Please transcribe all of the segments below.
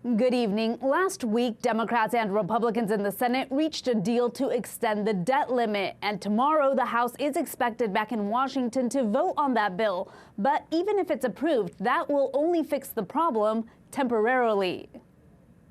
Good evening. Last week, Democrats and Republicans in the Senate reached a deal to extend the debt limit, and tomorrow the House is expected back in Washington to vote on that bill. But even if it's approved, that will only fix the problem temporarily.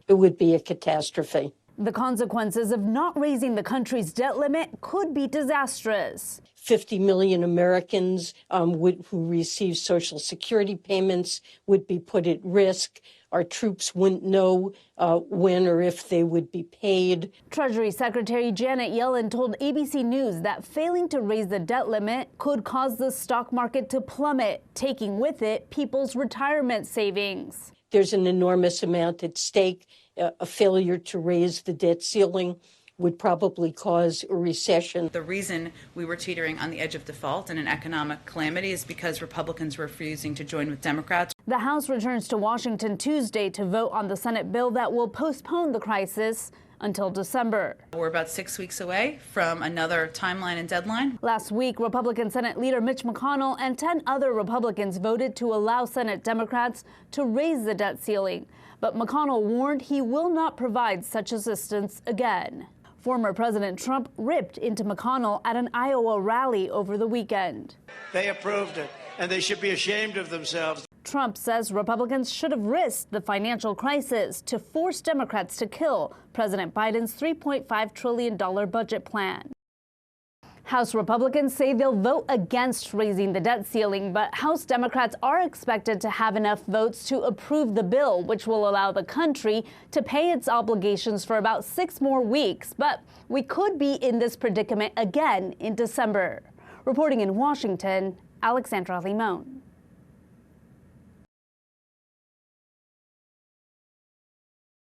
It would be a catastrophe. The consequences of not raising the country's debt limit could be disastrous. 50 million Americans who receive Social Security payments would be put at risk. Our troops wouldn't know when or if they would be paid. Treasury Secretary Janet Yellen told ABC News that failing to raise the debt limit could cause the stock market to plummet, taking with it people's retirement savings. There's an enormous amount at stake. A failure to raise the debt ceiling would probably cause a recession. The reason we were teetering on the edge of default and an economic calamity is because Republicans were refusing to join with Democrats. The House returns to Washington Tuesday to vote on the Senate bill that will postpone the crisis until December. We're about 6 weeks away from another timeline and deadline. Last week, Republican Senate Leader Mitch McConnell and 10 other Republicans voted to allow Senate Democrats to raise the debt ceiling. But McConnell warned he will not provide such assistance again. Former President Trump ripped into McConnell at an Iowa rally over the weekend. They approved it, and they should be ashamed of themselves. Trump says Republicans should have risked the financial crisis to force Democrats to kill President Biden's $3.5 trillion budget plan. House Republicans say they'll vote against raising the debt ceiling, but House Democrats are expected to have enough votes to approve the bill, which will allow the country to pay its obligations for about 6 more weeks. But we could be in this predicament again in December. Reporting in Washington, Alexandra Limon.